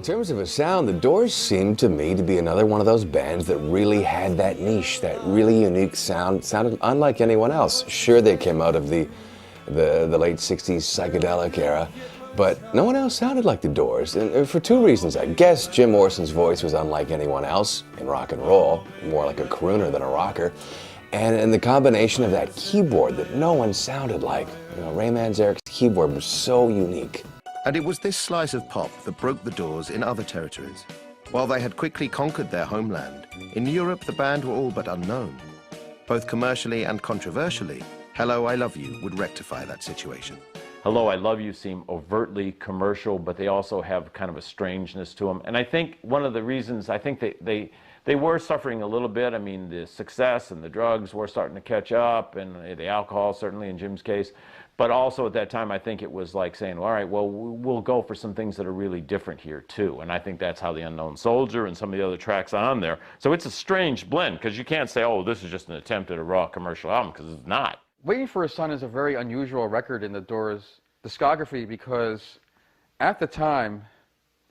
terms of a sound, the Doors seemed to me to be another one of those bands that really had that niche, that really unique sound, sounded unlike anyone else. Sure, they came out of the late 60s psychedelic era, but no one else sounded like the Doors, and for two reasons. I guess Jim Morrison's voice was unlike anyone else in rock and roll, more like a crooner than a rocker, and the combination of that keyboard that no one sounded like. You know, Ray Manzarek's keyboard was so unique. And it was this slice of pop that broke the Doors in other territories. While they had quickly conquered their homeland, in Europe the band were all but unknown. Both commercially and controversially, Hello, I Love You would rectify that situation. Hello, I Love You seem overtly commercial, but they also have kind of a strangeness to them. And I think one of the reasons, I think they were suffering a little bit. I mean, the success and the drugs were starting to catch up, and the alcohol, certainly in Jim's case. But also at that time, I think it was like saying, all right, well, we'll go for some things that are really different here, too. And I think that's how The Unknown Soldier and some of the other tracks on there. So it's a strange blend, because you can't say, oh, this is just an attempt at a raw commercial album, because it's not. Waiting for a Son is a very unusual record in the Doors' discography, because at the time,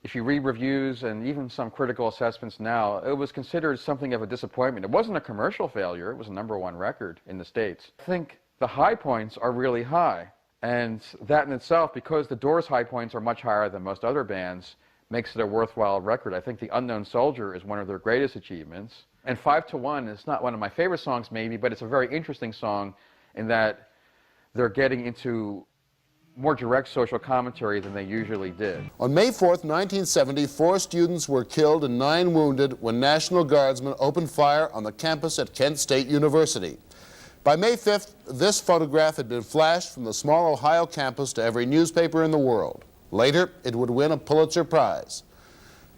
if you read reviews and even some critical assessments now, it was considered something of a disappointment. It wasn't a commercial failure. It was a #1 record in the States. I think the high points are really high, and that in itself, because the Doors' high points are much higher than most other bands, makes it a worthwhile record. I think The Unknown Soldier is one of their greatest achievements, and 5 to 1 is not one of my favorite songs maybe, but it's a very interesting song in that they're getting into more direct social commentary than they usually did. On May 4th, 1970, 4 students were killed and 9 wounded when National Guardsmen opened fire on the campus at Kent State University. By May 5th, this photograph had been flashed from the small Ohio campus to every newspaper in the world. Later, it would win a Pulitzer Prize.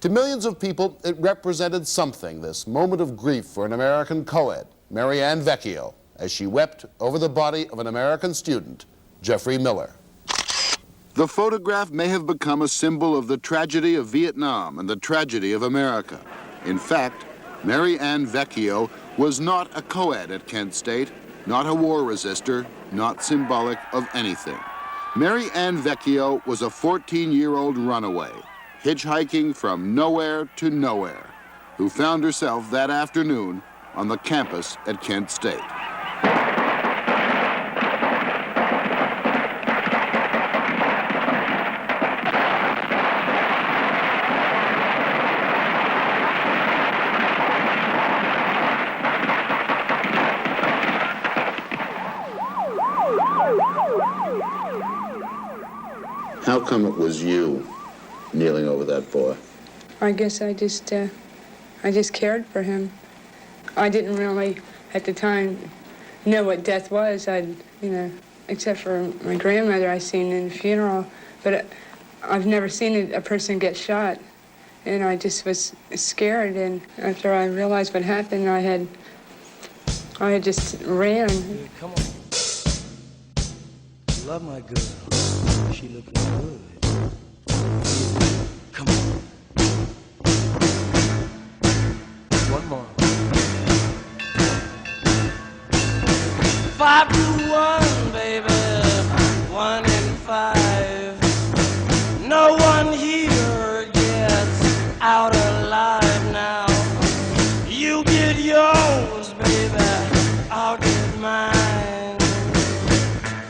To millions of people, it represented something, this moment of grief for an American co-ed, Mary Ann Vecchio, as she wept over the body of an American student, Jeffrey Miller. The photograph may have become a symbol of the tragedy of Vietnam and the tragedy of America. In fact, Mary Ann Vecchio was not a co-ed at Kent State, not a war resistor, not symbolic of anything. Mary Ann Vecchio was a 14-year-old runaway, hitchhiking from nowhere to nowhere, who found herself that afternoon on the campus at Kent State. How come it was you kneeling over that boy? I guess I just cared for him. I didn't really, at the time, know what death was. Except for my grandmother I seen in the funeral, but I've never seen a person get shot. And I just was scared, and after I realized what happened, I had just ran. Hey, come on. Love my girl. She looking good. Come on. One more. 5 to 1, baby. 1 in 5. No one here gets out alive now. You get yours, baby. I'll get mine.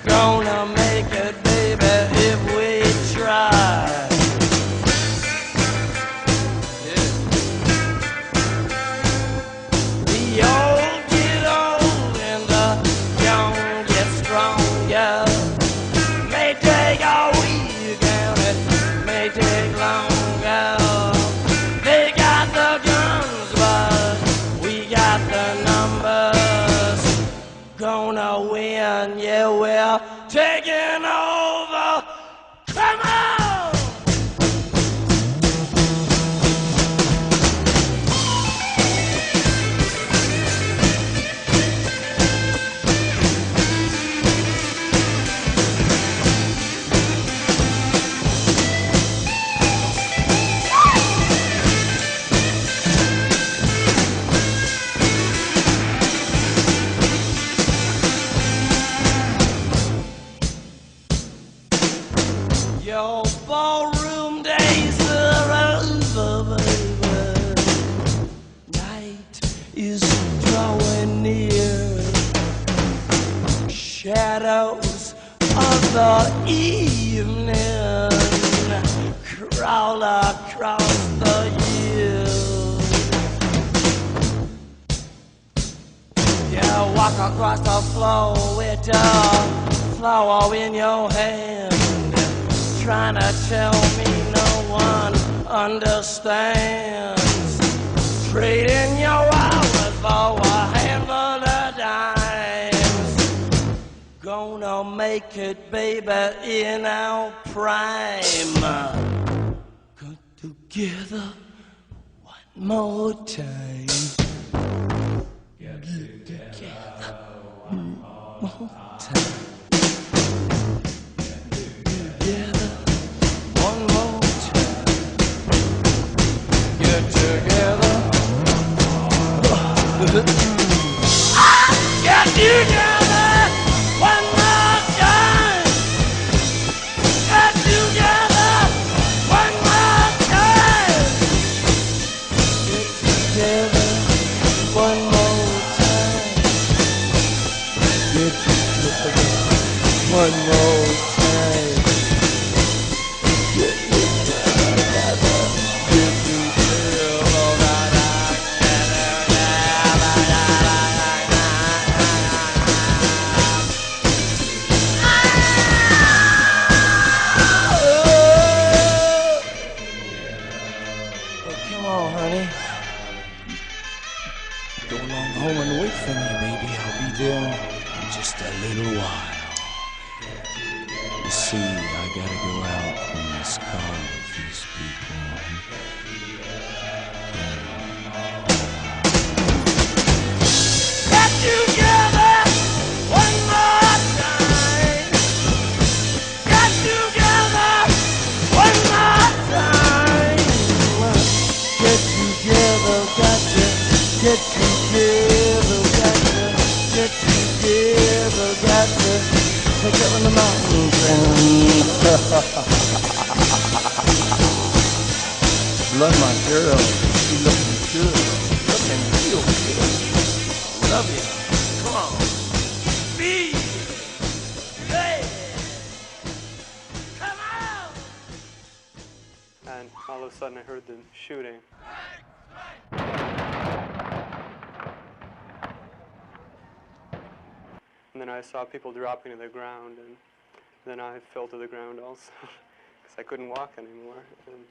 Gonna make it, baby, if we try. Yeah. The old get old and the young get stronger. May take a week and it may take longer. They got the guns, but we got the numbers. Gonna win, yeah, we're taking over. Come on! shadows of the evening crawl across the hills. You walk across the floor with a flower in your hand, trying to tell me no one understands. Trading your hours for a handful of dimes. Gonna make it, baby, in our prime. Come together one more time. Get together one more time. Together one more time. Get together. Get together one more time. Get together one more time. Get together one more time. Get together one more time. Get together. Get Come on, honey. Go along home and wait for me, baby. I'll be there in just a little while. You see, I gotta go out in this car with these people. Get together one more time. Get together one more time. Get together, gotcha. Get together, gotcha. Get together, gotcha. Take up in the mountains and love my girl. She looking good. Looking real good. Love you. Come on. Be there. Come on. And all of a sudden I heard the shooting. And then I saw people dropping to the ground, and then I fell to the ground also, because I couldn't walk anymore. And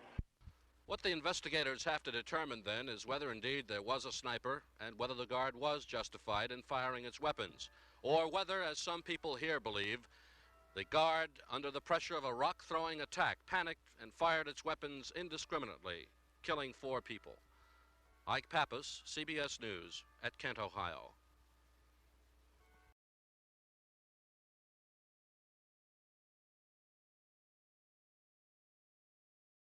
what the investigators have to determine then is whether indeed there was a sniper and whether the guard was justified in firing its weapons, or whether, as some people here believe, the guard, under the pressure of a rock-throwing attack, panicked and fired its weapons indiscriminately, killing 4 people. Ike Pappas, CBS News, at Kent, Ohio.